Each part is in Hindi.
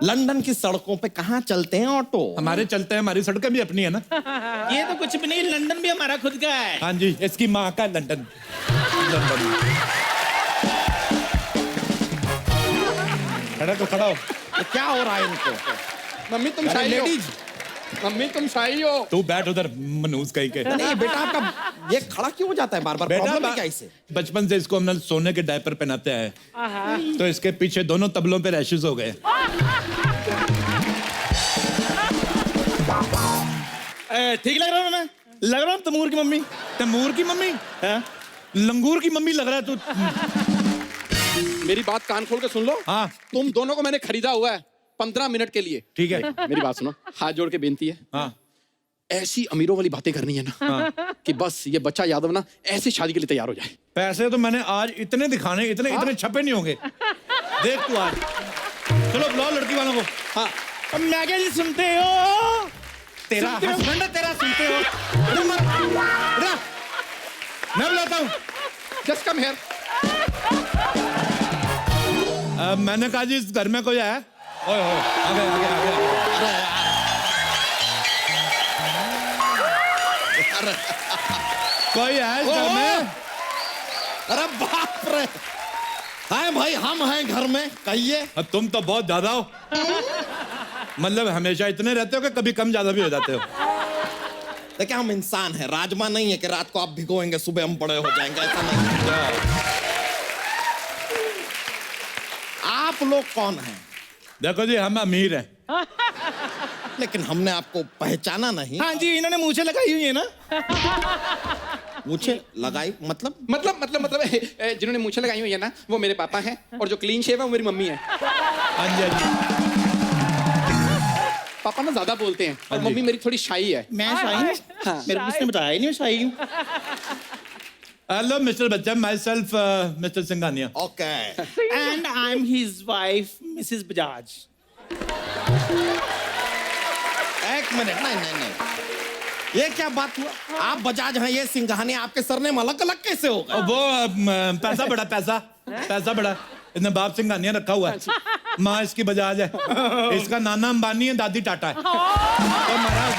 लंदन की सड़कों पे कहाँ चलते हैं ऑटो? हमारे चलते हैं, हमारी सड़कें भी अपनी है ना। ये तो कुछ भी नहीं, लंदन भी हमारा खुद का है। हाँ जी, इसकी माँ का लंदन। खड़ा तो खड़ा हो। तो क्या हो रहा है इनको? मम्मी तुम शाही हो। लेडीज, मम्मी तुम शाही हो। तू बैठ उधर मनूस कहीं के। नहीं बेटा आपका ये खड़ा क्यों हो जाता है बार बार? प्रॉब्लम है क्या इसे? बचपन से इसको हमने सोने के डायपर पहनाते हैं, तो इसके पीछे दोनों तबलों पे रैशेस हो गए। ठीक लग रहा हूँ मैं? लग रहा हूँ तमूर की मम्मी। तैमूर की मम्मी? हाँ? लंगूर की मम्मी लग रहा है तू। मेरी बात कान खोल के सुन लो। हाँ तुम दोनों को मैंने खरीदा हुआ है 15 मिनट के लिए। ठीक है। मेरी बात सुनो, हाथ जोड़ के बेनती है। हाँ ऐसी अमीरों वाली बातें करनी है ना कि बस ये बच्चा यादव ना ऐसी शादी के लिए तैयार हो जाए। पैसे तो मैंने आज इतने दिखाने, इतने छपे नहीं होंगे। देख तू आज। चलो बुलाओ लड़की वालों को। हाँ अब मैं क्या जी सुनते हो? तेरा हस्बैंड है, तेरा सुनते हो। मैं बुलाता हूँ। Just come here. मैंने कहा जी इस घर में कोई है? ओए ओए आगे आगे आगे। कोई है इस घर में? अरे बाप रे, हाय भाई हम हैं घर में, कहिए। अब तुम तो बहुत ज्यादा हो। मतलब हमेशा इतने रहते हो कि कभी कम ज्यादा भी हो जाते हो। देखिए हम इंसान हैं, राजमा नहीं है कि रात को आप भिगोएंगे सुबह हम बड़े हो जाएंगे, ऐसा नहीं है। आप लोग कौन हैं? देखो जी हम अमीर हैं। लेकिन हमने आपको पहचाना नहीं। हाँ जी, इन्होंने मूछें लगाई हुई है ना। मुझे लगाई मतलब? जिन्होंने मूछें लगाई हुई है ना वो मेरे पापा हैं, और जो क्लीन शेव है वो मेरी मम्मी है। हाँ जी हाँ जी। पापा ना ज्यादा बोलते हैं और हाँ जी। मम्मी मेरी थोड़ी शाई है। मैं शाही हूँ? हाँ। मेरे को किसने बताया ही नहीं मैं शाही हूँ। हेलो मिस्टर बच्चा, my self mister Singhania. Okay. And I am his wife Mrs Bajaj. एक मिनट, नहीं, ये क्या बात हुआ? आप बजाज हैं, ये सिंघानिया, आपके सरनेम अलग अलग कैसे होगा? वो पैसा बड़ा, पैसा बड़ा। इसने बाप सिंघानिया रखा हुआ है। माँ इसकी बजाज है, इसका नाना अंबानी है, दादी टाटा है। तो महाराज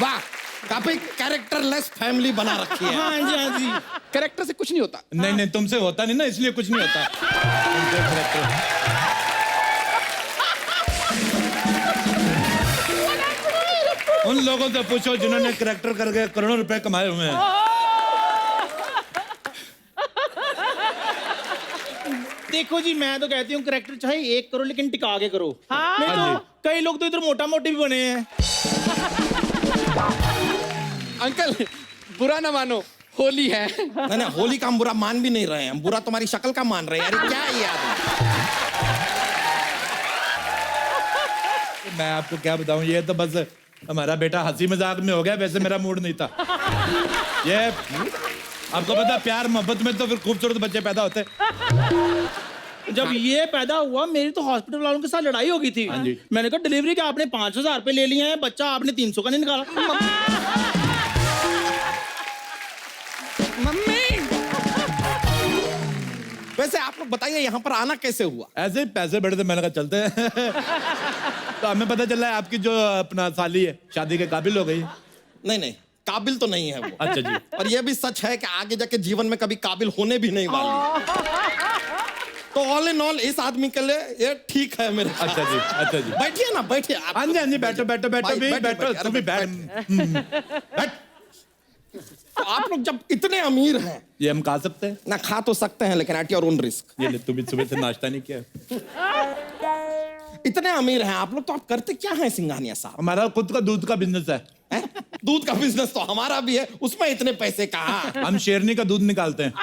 वाह, काफी कैरेक्टरलेस फैमिली बना रखी है। हाँ जी हाँ जी। कैरेक्टर से कुछ नहीं होता। नहीं तुमसे होता नहीं ना, इसलिए कुछ नहीं होता। तुमसे correct। उन लोगों से पूछो जिन्होंने कैरेक्टर करके करोड़ों रुपए कमाए हुए हैं। देखो जी, मैं तो कहती हूँ कैरेक्टर चाहे 1 करो लेकिन टिका के करो। नहीं हाँ तो कई लोग तो इधर मोटा मोटी भी बने हैं। अंकल बुरा ना मानो, होली है। नहीं, होली का हम बुरा मान भी नहीं रहे हैं, हम बुरा तुम्हारी शक्ल का मान रहे हैं। यार क्या है ये आदमी? मैं आपको क्या बताऊं, ये तो बस हमारा बेटा हंसी मजाक में हो गया, वैसे मेरा मूड नहीं था। ये आपको पता, प्यार मोहब्बत में तो फिर खूबसूरत बच्चे पैदा होते। जब ये पैदा हुआ मेरी तो हॉस्पिटल वालों के साथ लड़ाई हो गई थी। हाँ जी। मैंने कहा डिलीवरी का आपने 5,000 रुपए ले लिए हैं, बच्चा आपने 300 का नहीं निकाला। मम्मी वैसे आप लोग बताइए यहाँ पर आना कैसे हुआ? ऐसे ही पैसे बड़े थे, मैंने कहा चलते हैं। तो हमें पता चला है आपकी जो अपना साली है शादी के काबिल हो गई। नहीं, काबिल तो नहीं है वो। अच्छा जी। और ये भी सच है कि आगे जाके जीवन में कभी काबिल होने भी नहीं वाली। तो ऑल इन ऑल इस आदमी के लिए ये ठीक है मेरे। अच्छा जी, अच्छा जी। बैठिए ना, बैठिए। हाँ जी, बैठो बैठो बैठो भी, बैठो तुम भी बैठ। बैठ। तो आप लोग जब इतने अमीर हैं, ये हम खा सकते हैं? ना खा तो सकते हैं लेकिन एट योर ओन रिस्क। ये ले, तुम सुबह से नाश्ता नहीं किया। इतने अमीर हैं आप लोग, तो आप करते क्या हैं सिंघानिया साहब? हमारा खुद का दूध का बिजनेस है। हैं? दूध का बिजनेस तो हमारा भी है, उसमें इतने पैसे कहाँ? हम शेरनी का दूध निकालते हैं।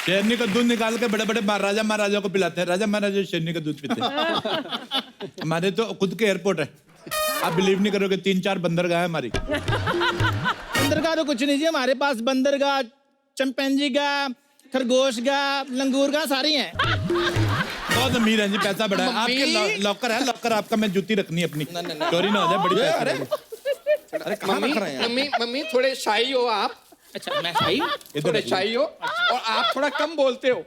शेरनी का दूध निकाल के बड़े बड़े राजा महाराजा को पिलाते हैं। राजा महाराजा शेरनी का दूध पीते हैं। हमारे तो खुद के एयरपोर्ट है, आप बिलीव नहीं करोगे, 3-4 बंदरगाह है हमारी। बंदरगाह तो कुछ नहीं जी, हमारे पास बंदरगाह, चिंपैंजी का, खरगोश का, लंगूर का, सारी हैं। बहुत अमीर है जी, पैसा बड़ा है। आपके लॉकर है, लॉकर आपका, मैं जूती रखनी है अपनी, चोरी ना हो जाए। बड़ी पैसे। अरे कहाँ रख रहे हैं? मम्मी थोड़े शाही हो आप। अच्छा मैं शाही हूँ? थोड़े शाही हो और आप थोड़ा कम बोलते हो।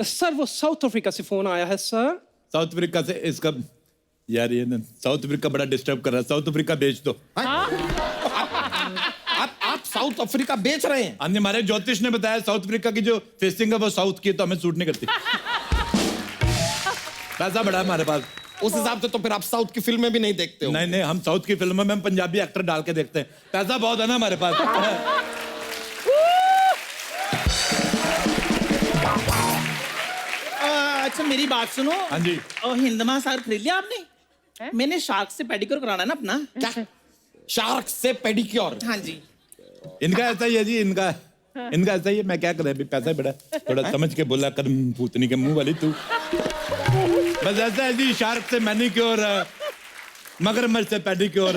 सर वो साउथ अफ्रीका से फोन आया है सर। साउथ अफ्रीका से इसका यार ये ना साउथ अफ्रीका बड़ा डिस्टर्ब कर रहा है, साउथ अफ्रीका बेच दो। आप साउथ अफ्रीका बेच रहे हैं? अन्य हमारे ज्योतिष ने बताया साउथ अफ्रीका की जो फेसिंग है वो साउथ की है, तो हमें सूट नहीं करती। पैसा बड़ा है हमारे पास। उस हिसाब से तो फिर आप साउथ की फिल्में भी नहीं देखते हो। नहीं नहीं, हम साउथ की फिल्मों में हम पंजाबी एक्टर डाल के देखते हैं, पैसा बहुत है ना हमारे पास। अच्छा मेरी बात सुनो। हाँ जी। हिंद महासागर खरीद लिया आपने? मैंने शार्क से पेडिक्योर कराना है ना अपना। क्या? शार्क से पेडिक्योर? हाँ जी। इनका ऐसा ही है जी, इनका ऐसा ही है। मैं क्या करें, अभी पैसा बड़ा, थोड़ा समझ के बोला कर, भूतनी के मुंह वाली तू। बस ऐसा है जी, शार्क से मैनिक्योर, मगरमच्छ से पेडिक्योर,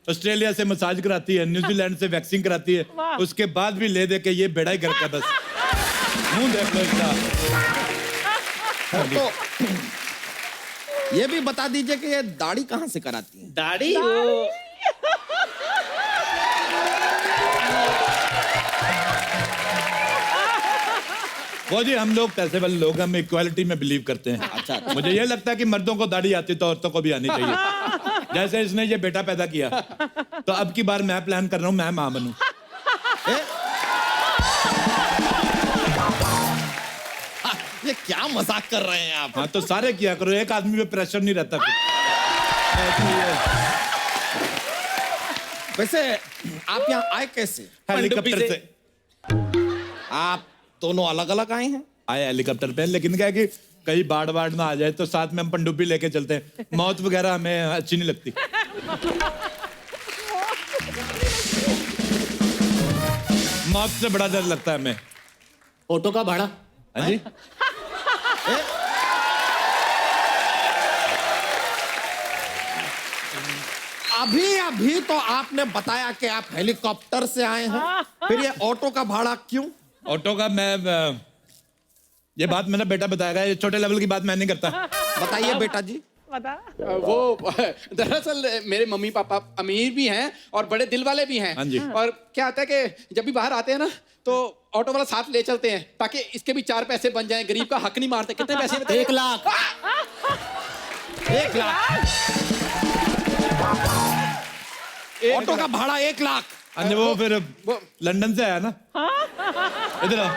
ऑस्ट्रेलिया से मसाज कराती है, न्यूजीलैंड से वैक्सिंग कराती है, उसके बाद भी ले दे के ये बेड़ा ही घर का। बस मुंह देख लो इसका। तो ये भी बता दीजिए कि ये दाढ़ी कहाँ से कराती है? दाढ़ी वो जी, हम लोग पैसे वाले लोग, हम इक्वालिटी में बिलीव करते हैं। अच्छा। मुझे ये लगता है कि मर्दों को दाढ़ी आती तो औरतों को भी आनी चाहिए। जैसे इसने ये बेटा पैदा किया, तो अब की बार मैं प्लान कर रहा हूँ मैं मां बनूं। ये क्या मजाक कर रहे हैं आप? हाँ तो सारे किया करो, एक आदमी पे प्रेशर नहीं रहता फिर। वैसे आप यहाँ आए कैसे? हेलीकॉप्टर से आप दोनों अलग अलग आए हैं? आए हेलीकॉप्टर पे, लेकिन क्या है कि कहीं बाढ़ ना आ जाए तो साथ में हम पनडुब्बी लेके चलते हैं। मौत वगैरह हमें अच्छी नहीं लगती। मौत से बड़ा डर लगता है हमें। ऑटो का भाड़ा? हाँ जी। अभी तो आपने बताया कि आप हेलीकॉप्टर से आए हैं, फिर ये ऑटो का भाड़ा क्यों? ऑटो का ये बात मेरा बेटा बताएगा, ये छोटे लेवल की बात मैं नहीं करता। बताइए बेटा जी। वो दरअसल मेरे मम्मी पापा अमीर भी हैं और बड़े दिल वाले भी हैं। हाँ जी। और क्या होता है कि जब भी बाहर आते हैं ना तो ऑटो वाला साथ ले चलते हैं ताकि इसके भी 4 पैसे बन जाएं। गरीब का हक नहीं मारते। कितने पैसे में? 1 लाख। 1 लाख ऑटो का भाड़ा 1 लाख। हाँ जी, वो फिर लंदन से आया ना। इधर आओ।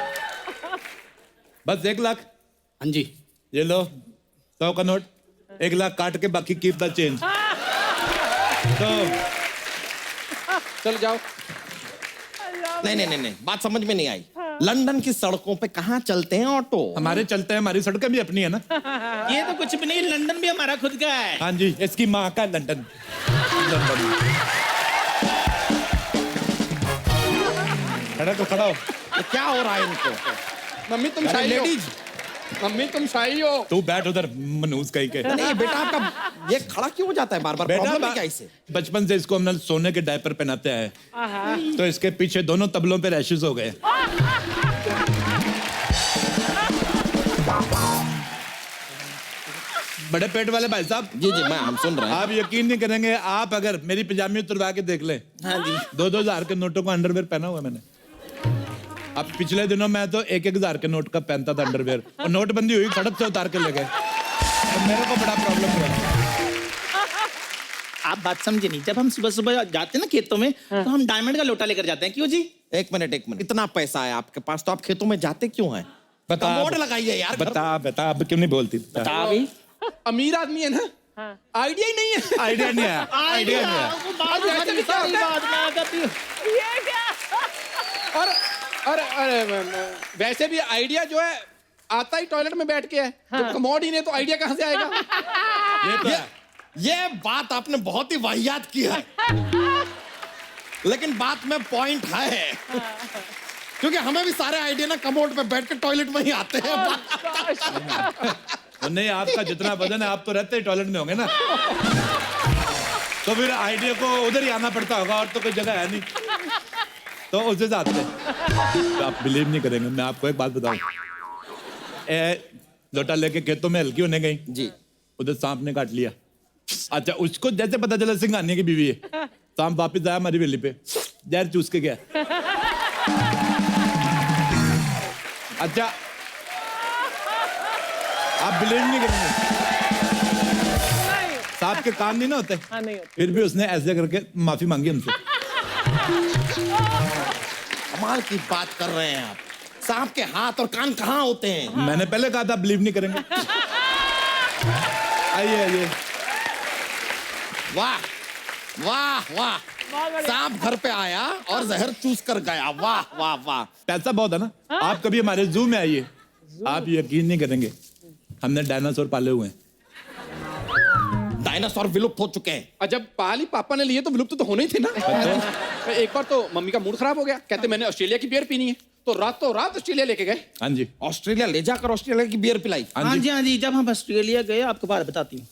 बस 1 लाख। हाँ जी। ये लो 100 का नोट, 1 लाख काट के बाकी कीप द चेंज। तो चल जाओ। नहीं, बात समझ में नहीं आई। लंदन की सड़कों पे कहाँ चलते हैं ऑटो? हमारे चलते हैं, हमारी सड़कें भी अपनी है ना। ये तो कुछ भी नहीं, लंदन भी हमारा खुद का है। हाँ जी, इसकी माँ का लंदन। खड़ा तो खड़ा हो। ये क्या हो रहा है इनको? मम्मी तुम शाही हो। लेडीज, मम्मी तुम शाही हो। तू बैठ उधर मनूस कहीं के। नहीं बेटा आपका ये खड़ा क्यों हो जाता है बार बार? प्रॉब्लम है क्या इसे? बचपन से इसको हमने सोने के डायपर पहनाते आए, तो इसके पीछे दोनों तबलों पे रैशेस हो गए। बड़े पेट वाले भाई साहब। जी हम सुन रहे हैं। आप यकीन नहीं करेंगे, आप अगर मेरी पजामी उतरवा के देख लें। हाँ जी। 2-2 हजार के नोटों का अंडरवेयर पहना हुआ मैंने। अब पिछले दिनों मैं तो 1-1 हजार के नोट का पहनता था अंडरवेयर, और नोटबंदी हुई, सड़क से उतार के ले गए। तो मेरे को बड़ा प्रॉब्लम हुआ। आप बात समझे नहीं। जब हम सुबह सुबह जाते हैं ना खेतों में, तो हम डायमंड का लोटा लेकर जाते हैं। क्यों जी? एक मिनट, इतना पैसा है आपके पास तो आप खेतों में जाते क्यों हैं? बता कमोड लगाइए यार। बता अब क्यों नहीं बोलती? बता भी। अमीर आदमी है ना, आइडिया ही नहीं है। आइडिया नहीं है, आइडिया नहीं है। और वैसे भी आइडिया जो है आता ही टॉयलेट में बैठ के है। जब कमोड ही नहीं तो आइडिया कहाँ से आएगा? ये तो है। ये बात आपने बहुत ही वाहियात की है, लेकिन बात में पॉइंट है, क्योंकि हमें भी सारे आइडिया ना कमोड पे बैठ के टॉयलेट में ही आते हैं। तो नहीं, आपका जितना वजन है आप तो रहते ही टॉयलेट में होंगे ना, तो फिर आइडिया को उधर ही आना पड़ता होगा, और तो कोई जगह है नहीं, तो उस हिसाब से। तो आप बिलीव नहीं करेंगे, मैं आपको एक बात बताऊं। लोटा लेके खेतों में हल्की होने गई जी। उधर सांप ने काट लिया। अच्छा, उसको जैसे पता चला सिंघानिया की बीवी है, शाम वापिस आया हमारी वेली पे, जहर चूस के गया। अच्छा, आप बिलीव नहीं करेंगे, सांप के कान नहीं ना होते, हाँ, नहीं होते। फिर भी उसने ऐसे करके माफी मांगी हमसे। कमाल की बात कर रहे हैं आप। सांप के हाथ और कान कहाँ होते हैं? मैंने पहले कहा था बिलीव नहीं करेंगे। आइए आइए। वाह वाह वाह, सांप घर पे आया और जहर चूस कर गया। वाह वाह वाह। पैसा बहुत है ना। आप कभी हमारे जू में आइए, आप यकीन नहीं करेंगे, हमने डायनासोर पाले हुए हैं। डायनासोर विलुप्त हो चुके हैं। और जब पाली पापा ने लिए तो विलुप्त तो होने ही थे ना। एक बार तो मम्मी का मूड खराब हो गया, कहते मैंने ऑस्ट्रेलिया की बियर पीनी है, तो रातों रात ऑस्ट्रेलिया लेके गए। हाँ जी, ऑस्ट्रेलिया ले जाकर ऑस्ट्रेलिया की बियर पिलाई। हाँ जी हाँ जी, जब हम ऑस्ट्रेलिया गए, आपको बात बताती हूँ,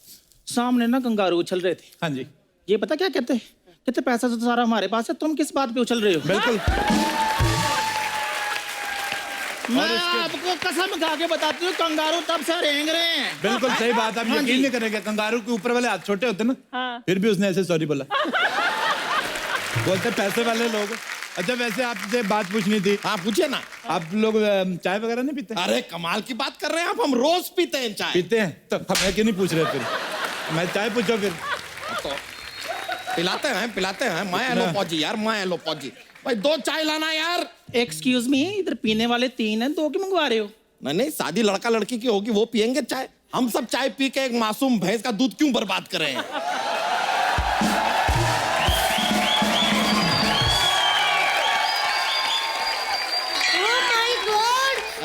सामने ना कंगारू उछल रहे थे। हाँ जी, ये पता क्या कहते हैं? कहते पैसा तो सारा हमारे पास है, तुम किस बात पे उछल रहे हो? बिल्कुल। मैं आपको कसम खा के बताती हूँ, कंगारू तब से रेंग रहे हैं। बिल्कुल सही बात, आप यकीन नहीं करेंगे, कंगारू के ऊपर वाले हाथ छोटे होते ना, फिर भी उसने ऐसे सॉरी बोला। बोलते पैसे वाले लोग। अच्छा, वैसे आपसे बात पूछनी थी। हाँ पूछिए ना। आप लोग चाय वगैरह नहीं पीते? अरे कमाल की बात कर रहे हैं आप, हम रोज पीते हैं चाय। पीते हैं तो हमें क्यों नहीं पूछ रहे? फिर मैं चाय पूछो फिर। तो पिलाते हैं। मैं एलो पौजी यार, मैं एलो पौजी। भाई 2 चाय लाना यार। एक्सक्यूज मी, इधर पीने वाले 3 हैं, 2 क्यों मंगवा रहे हो? नहीं, शादी लड़का लड़की की होगी, वो पियेंगे चाय। हम सब चाय पी के एक मासूम भैंस का दूध क्यों बर्बाद कर रहे हैं?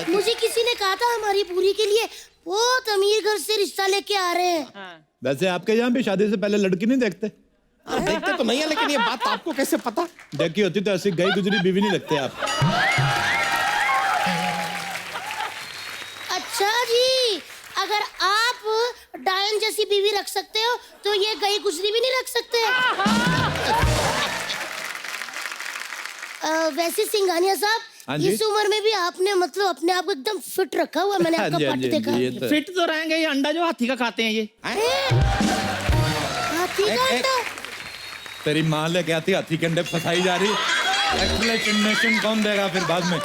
मुझे किसी ने कहा था हमारी पूरी के लिए बहुत अमीर घर से रिश्ता लेके आ रहे हैं। वैसे आपके यहाँ भी शादी से पहले लड़की नहीं देखते? देखते तो नहीं है, लेकिन ये बात आपको कैसे पता? देखी होती तो ऐसी गई गुजरी बीवी नहीं लगते आप। अच्छा जी, अगर आप डायन जैसी बीवी रख सकते हो तो ये गई गुजरी भी नहीं रख सकते? वैसे सिंघानिया साहब, हाँ जी? इस उम्र में भी आपने मतलब अपने आप को एकदम फिट रखा हुआ। मैंने आपका पार्ट देखा। फिट तो रहेंगे, ये अंडा जो हाथी का खाते हैं ये। हाथी का अंडा? तेरी माँ लेके आती हाथी के अंडे फंसाई जा रही। एक्सप्लेनेशन कौन देगा फिर बाद में?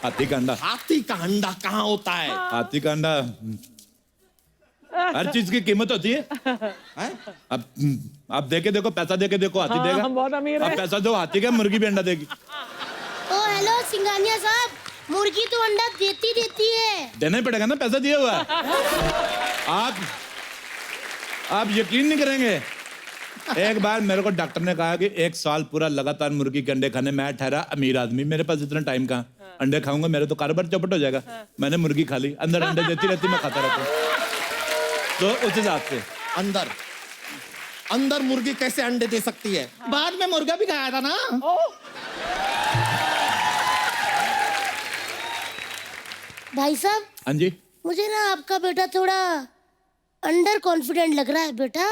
हाथी का अंडा। हाथी का अंडा कहाँ होता है? हाथी का अंडा, हर चीज की कीमत होती है। अब आप देके देखो, पैसा देके देखो, हाथी देगा। हम बहुत अमीर अब हैं। पैसा दो हाथी का, मुर्गी भी अंडा देगी। ओ हेलो सिंघानिया साहब, मुर्गी तो अंडा देती है। देना ही पड़ेगा ना, पैसा दिया हुआ है। आप यकीन नहीं करेंगे, एक बार मेरे को डॉक्टर ने कहा कि 1 साल पूरा लगातार मुर्गी के अंडे खाने। मैं ठहरा अमीर आदमी, मेरे पास इतना टाइम कहाँ, अंडे खाऊंगा मेरे तो कारोबार चौपट हो जाएगा। मैंने मुर्गी खा ली, अंदर अंडे देती रहती, मैं खाता रहता हूँ। तो उस हिसाब से अंदर मुर्गी कैसे अंडे दे सकती है? बाद में मुर्गा भी खाया था ना। भाई साहब, हाँ जी, मुझे ना आपका बेटा थोड़ा अंडर कॉन्फिडेंट लग रहा है। बेटा,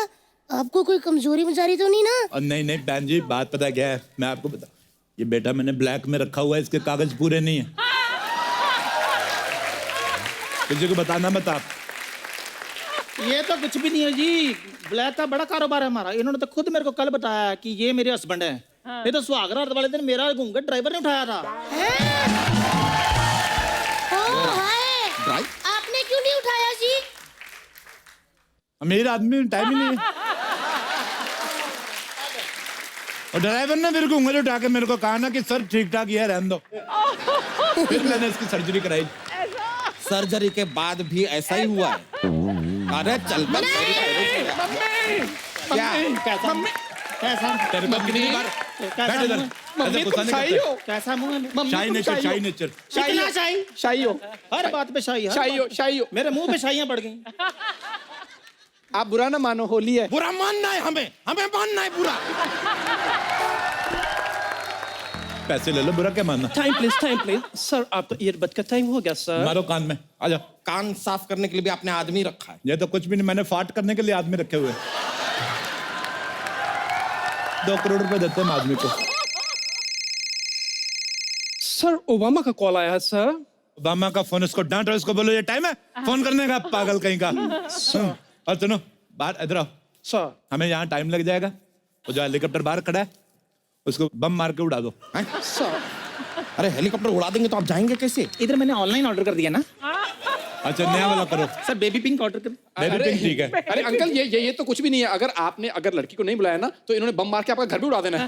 आपको कोई कमजोरी मजारी तो नहीं ना? और नहीं बहन जी, बात पता क्या है, मैं आपको बता, ये बेटा मैंने ब्लैक में रखा हुआ है, इसके कागज पूरे नहीं है। किसी को बताना मत आप। ये तो कुछ भी नहीं है जी, ब्लैक का बड़ा कारोबार है हमारा। इन्होंने तो खुद मेरे को कल बताया कि ये मेरे हस्बैंड है। ये तो सुहागरात वाले दिन मेरा घूंघट ड्राइवर ने उठाया था। आपने क्यों नहीं उठाया जी? मेरा आदमी टाइम ही नहीं है। और ड्राइवर ने मेरे को उंगली उठा के मेरे को कहा ना कि सर ठीक ठाक ये रहने दो। फिर मैंने इसकी सर्जरी कराई। सर्जरी के बाद भी ऐसा ही हुआ है? अरे चल बस। क्या? कैसा तेरे को कितनी बार बैठ इधर। ऐसे गुस्सा नहीं करते। कैसा मुंह है? शाही नेचर, शाही नेचर। कितना शाही? शाही हो, हर बात पे शाही, शाही हो। मेरे मुंह पे शाहियां पड़ गई। आप बुरा ना मानो, होली है। बुरा मानना है हमें मानना है बुरा। पैसे ले लो, बुरा क्या मानना। टाइम प्लीज सर, आपका ईयरबड का टाइम हो गया सर। मारो कान में, आ जाओ। कान साफ करने के लिए भी आपने आदमी रखा है? ये तो कुछ भी नहीं, मैंने फाट करने के लिए आदमी रखे हुए। 2 करोड़ रुपए देते हैं आदमी को। सर, ओबामा का कॉल आया है सर। ओबामा का फोन, इसको डांटो, इसको बोलो ये टाइम है फोन करने का, पागल कहीं का। और सुनो, बाहर इधर आओ। सर, हमें यहाँ टाइम लग जाएगा। वो जो हेलीकॉप्टर बाहर खड़ा है, उसको बम मार के उड़ा दो। हैं? अरे हेलीकॉप्टर उड़ा देंगे तो आप जाएंगे कैसे? इधर मैंने ऑनलाइन ऑर्डर कर दिया ना अच्छा नया वाला करो। सर, बेबी पिंक ऑर्डर कर। बेबी पिंक ठीक है। अरे अंकल ये तो कुछ भी नहीं है। अगर लड़की को नहीं बुलाया ना तो इन्होंने बम मार के आपका घर भी उड़ा देना है।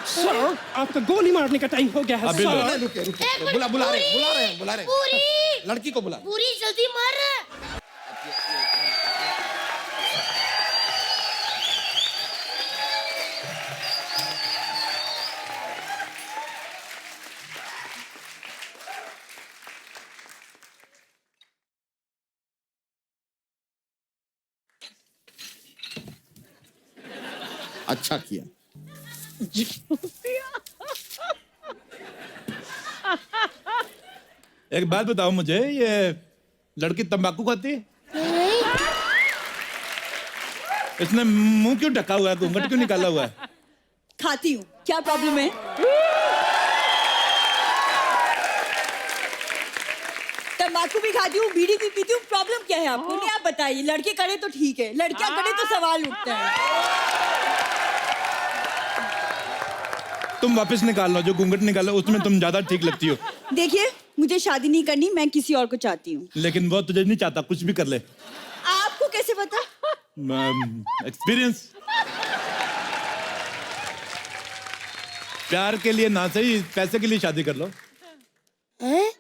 सर आपका गोली मारने का टाइम हो गया है अभी लो। सर। रुके रुके, बुला रहे हैं पूरी लड़की को बुला। पूरी जल्दी मार। अच्छा किया। एक बात बताओ मुझे, ये लड़की तंबाकू खाती है? नहीं इसने मुंह क्यों ढका हुआ है, घूंघट क्यों निकाला हुआ है? खाती हूँ, क्या प्रॉब्लम है? तंबाकू भी खाती हूँ, बीड़ी भी पीती हूँ, प्रॉब्लम क्या है आपको? नहीं आप बताइए। लड़के करे तो ठीक है, लड़कियां करे तो सवाल उठता है। तुम वापस निकाल लो, जो घूंघट निकालो उसमें तुम ज्यादा ठीक लगती हो। देखिए मुझे शादी नहीं करनी, मैं किसी और को चाहती हूँ। लेकिन वो तुझे नहीं चाहता, कुछ भी कर ले। आपको कैसे पता? एक्सपीरियंस। प्यार के लिए ना सही, पैसे के लिए शादी कर लो। हैं?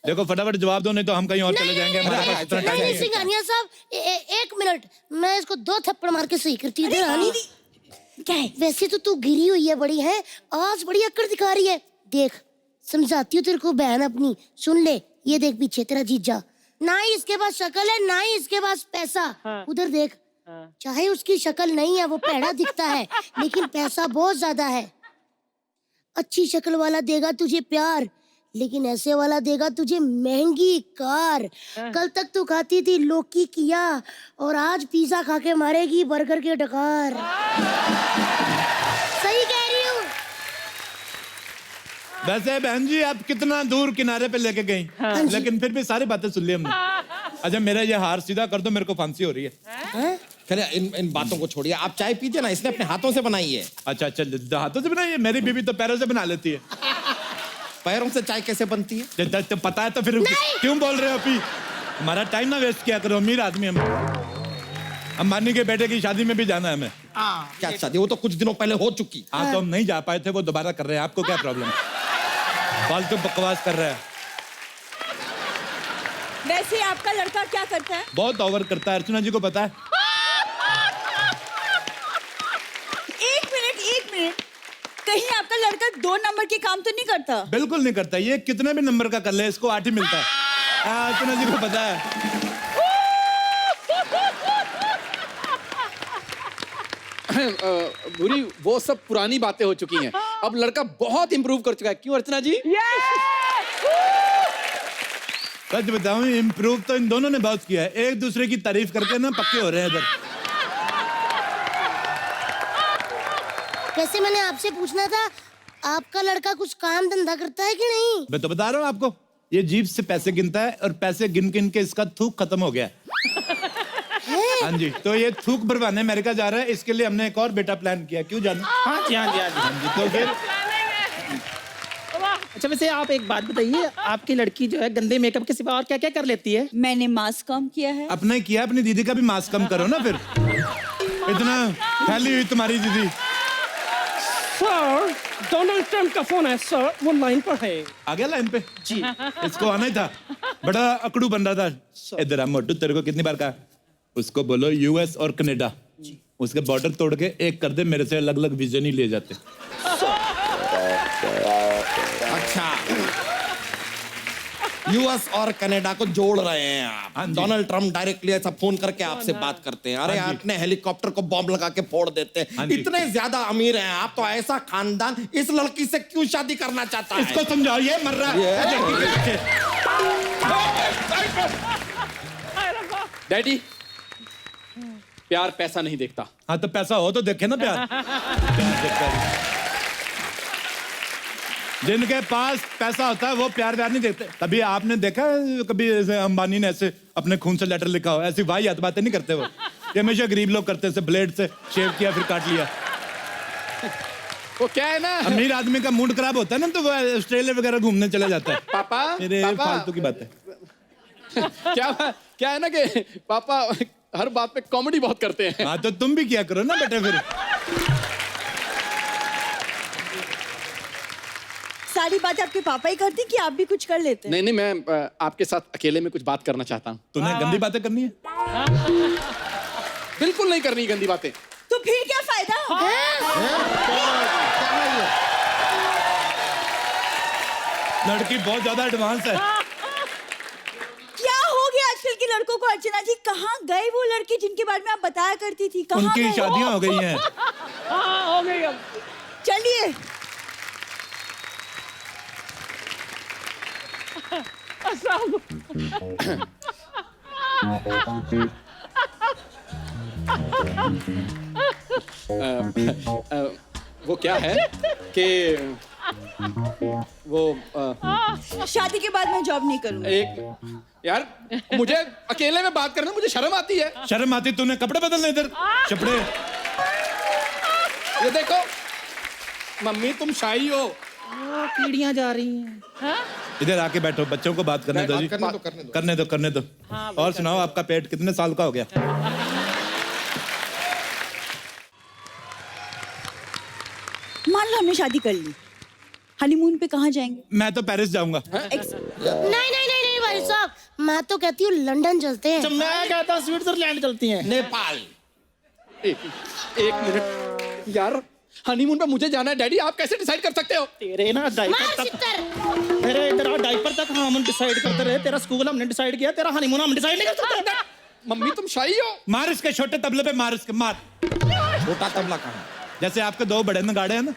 देखो फटाफट जवाब दो, नहीं तो हम कहीं और चले जाएंगे। हमारे पास इतना टाइम नहीं नहीं है। सिंघानिया साहब, एक मिनट, मैं इसको 2 थप्पड़ मार के सही करती हूँ। रानी क्या है? वैसे तो तू गिरी हुई है बड़ी है, आज बड़ी अकड़ दिखा रही है। देख समझाती हूँ तेरे को बहन अपनी, सुन ले। ये देख पीछे तेरा जीजा, ना ही इसके पास शक्ल है ना ही इसके पास पैसा। उधर देख, चाहे उसकी शक्ल नहीं है, वो पैड़ा दिखता है, लेकिन पैसा बहुत ज्यादा है। अच्छी शक्ल वाला देगा तुझे प्यार, लेकिन ऐसे वाला देगा तुझे महंगी कार। कल तक तू खाती थी लौकी किया और आज पिज्जा खा के मारेगी बर्गर के डकार। सही कह रही हूँ। वैसे बहन जी आप कितना दूर किनारे पे लेके गई, लेकिन फिर भी सारी बातें सुन ली हमने। अच्छा मेरा ये हार सीधा कर दो, मेरे को फांसी हो रही है। खैर इन बातों को छोड़िए, आप चाय पीजिए ना, इसने अपने हाथों से बनाई है। अच्छा अच्छा, हाथों से बनाई है? मेरी बीबी तो पैरों से बना लेती है। पैरों से चाय कैसे बनती है? तो पता है तो फिर क्यों बोल रहे हो? अभी हमारा टाइम ना वेस्ट किया करो, अमीर आदमी हम। अंबानी के बेटे की शादी में भी जाना है हमें। क्या शादी? वो तो कुछ दिनों पहले हो चुकी। हाँ तो हम नहीं जा पाए थे, वो दोबारा कर रहे हैं। आपको क्या प्रॉब्लम? फालतू बकवास कर रहा है। वैसे आपका लड़का क्या करता है? बहुत ओवर करता है, अर्चना जी को पता है। एक मिनट, कहीं आपका लड़का 2 नंबर के काम तो नहीं करता? बिल्कुल नहीं करता, ये कितने भी नंबर का कर ले इसको 8 ही मिलता है। अर्चना जी को पता है। भूरी वो सब पुरानी बातें हो चुकी हैं, अब लड़का बहुत इंप्रूव कर चुका है। क्यों अर्चना जी? सच बताऊं, इम्प्रूव तो इन दोनों ने बहुत किया है। एक दूसरे की तारीफ करके ना पक्के हो रहे हैं इधर। वैसे मैंने आपसे पूछना था, आपका लड़का कुछ काम धंधा करता है कि नहीं? मैं तो बता रहा हूँ आपको, ये जीप से पैसे गिनता है और पैसे गिन गिन के इसका थूक खत्म हो गया। हाँ जी, तो ये थूक भरवाने अमेरिका जा रहा है, इसके लिए हमने एक और बेटा प्लान किया। क्यों जाना? हाँ जी हाँ जी हाँ जी। हाँ जी, तो फिर अच्छा वैसे आप एक बात बताइए, आपकी लड़की जो है गंदे मेकअप के सिवा और क्या क्या कर लेती है? मैंने मास्क कम किया है। अपना ही किया, अपनी दीदी का भी मास्क कम करो ना। फिर इतना फैली हुई तुम्हारी दीदी। सर डोनाल्ड ट्रम्प का फोन है सर, वो लाइन पर है। आ गया लाइन पे जी। इसको आना ही था, बड़ा अकड़ू बन रहा था। इधर आ मोटू, तेरे को कितनी बार कहा, उसको बोलो यूएस और कनाडा, उसके बॉर्डर तोड़ के एक कर दे। मेरे से अलग अलग वीजा नहीं ले जाते। अच्छा, यूएस और कनाडा को जोड़ रहे हैं हाँ आप। जी। डोनाल्ड ट्रम्प डायरेक्टली ऐसा फोन करके आपसे बात करते हैं, अरे हाँ जी। आपने हेलीकॉप्टर को बॉम्ब लगा के फोड़ देते हाँ हैं। जी। इतने ज्यादा अमीर हैं आप, तो ऐसा खानदान इस लड़की से क्यों शादी करना चाहता है? इसको समझाओ, ये मर रहा है। डैडी, प्यार पैसा नहीं देखता। हाँ तो पैसा हो तो देखे ना प्यार। प्यार देखता है। जिनके पास पैसा होता है वो प्यार व्यार नहीं देखते। कभी आपने देखा कभी ऐसे अंबानी ने ऐसे अपने खून से लेटर लिखा हो? ऐसी वाहियात बातें नहीं करते वो। ये हमेशा गरीब लोग करते हैं, ब्लेड से शेव किया फिर काट लिया। वो क्या है ना अमीर आदमी का मूड खराब होता है ना, तो वो ऑस्ट्रेलिया वगैरह घूमने चला जाता है। पापा मेरे पापा फालतू की बात है। क्या है ना कि पापा हर बात पे कॉमेडी बहुत करते हैं। हाँ, तो तुम भी किया करो ना बेटे फिर। सारी बात आपके पापा ही करते हैं कि आप भी कुछ कर लेते हैं? नहीं नहीं, मैं आपके साथ अकेले में कुछ बात करना चाहता हूँ। तूने गंदी बातें करनी है? बिल्कुल नहीं करनी गंदी बातें। तो फिर क्या फायदा? लड़की बहुत ज्यादा एडवांस है। क्या हो गया आजकल के लड़कों को? अर्चना जी, कहाँ गए वो लड़के जिनके बारे में आप बताया करती थी? कहाँ उनकी गए वो? शादियां हो गई हैं। हाँ, हो गई अब। चलिए। वो क्या है कि वो शादी के बाद मैं जॉब नहीं करूंगी। एक यार, मुझे अकेले में बात करना मुझे शर्म आती है। शर्म आती? तूने कपड़े बदलने इधर चपड़े। ये देखो मम्मी, तुम शाही हो। कीड़ियां जा रही हैं। इधर आके बैठो, बच्चों को बात करने दो जी। करने दो। और सुनाओ, आपका पेट कितने साल का हो गया? मान लो हमने शादी कर ली, हनीमून पे कहाँ जाएंगे? मैं तो पेरिस जाऊंगा। नहीं भाई साहब, मैं तो कहती हूँ लंदन चलते हैं। मैं कहता हूँ स्विट्जरलैंड चलती हैं। नेपाल। एक मिनट यार, हनीमून पे मुझे जाना है डैडी, आप कैसे डिसाइड कर सकते हो? तेरे ना डाइपर मार तक, सितर। मेरे इधर डाइपर तक हम डिसाइड करते रहे। तेरा स्कूल हमने डिसाइड किया, तेरा हनीमून हम डिसाइड नहीं कर सकते। मम्मी तुम शाही हो। मार इसके छोटे तबले पे, मार इसके, मार। छोटा तबला कहाँ? जैसे आपके दो बड़े नगाड़े हैं ना।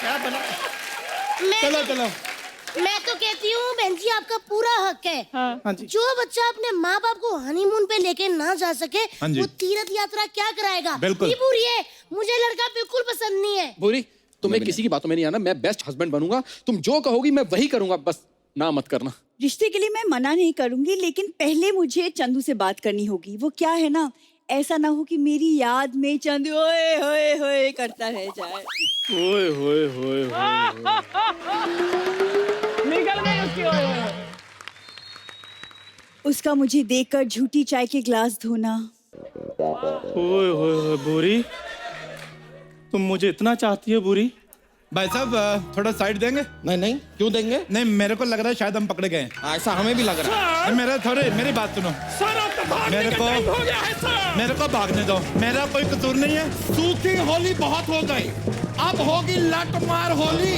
क्या बना? चलो। मैं तो कहती हूँ बहन जी, आपका पूरा हक है। हाँ जी। जो बच्चा अपने माँ बाप को हनीमून पे लेके ना जा सके, हाँ जी। वो तीर्थ यात्रा क्या कराएगा? बिल्कुल। ये बुरी है, मुझे लड़का बिल्कुल पसंद नहीं है। भूरी, तुम्हें किसी की बातों में नहीं आना। मैं बेस्ट हस्बैंड बनूंगा, तुम जो कहोगी मैं वही करूंगा, बस ना मत करना। रिश्ते के लिए मैं मना नहीं करूंगी, लेकिन पहले मुझे चंदू से बात करनी होगी। वो क्या है ना, ऐसा ना हो कि मेरी याद में चंदू ओए होए होए करता रह जाए। ओए होए होए निकल गई उसकी ओए ओए। उसका मुझे देखकर झूठी चाय के ग्लास धोना। ओए होए बुरी, तुम मुझे इतना चाहती हो बुरी? भाई साहब थोड़ा साइड देंगे? नहीं, क्यों देंगे? नहीं, मेरे को लग रहा है शायद हम पकड़े गए हैं। ऐसा हमें भी लग रहा है। मेरी बात सुनो। सर, अब तो भागने मेरे का को- टाइम हो गया है सर। मेरे को भागने दो, मेरा कोई कसूर नहीं है। सूखी होली बहुत हो गई, अब होगी लट मार होली।